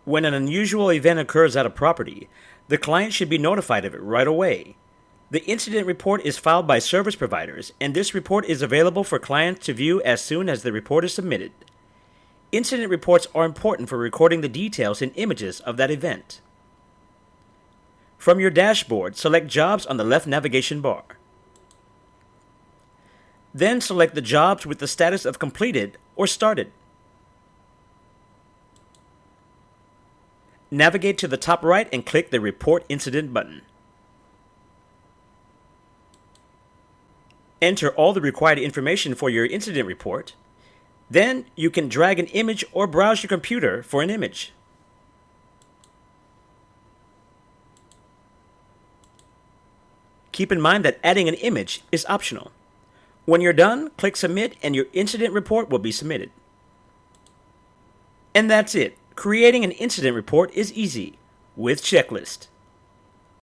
When an unusual event occurs at a property, the client should be notified of it right away. The incident report is filed by service providers, and this report is available for clients to view as soon as the report is submitted. Incident reports are important for recording the details and images of that event. From your dashboard, select Jobs on the left navigation bar. Then select the jobs with the status of completed or started. Navigate to the top right and click the Report Incident button. Enter all the required information for your incident report. Then you can drag an image or browse your computer for an image. Keep in mind that adding an image is optional. When you're done, click Submit and your incident report will be submitted. And that's it. Creating an incident report is easy with Checklist.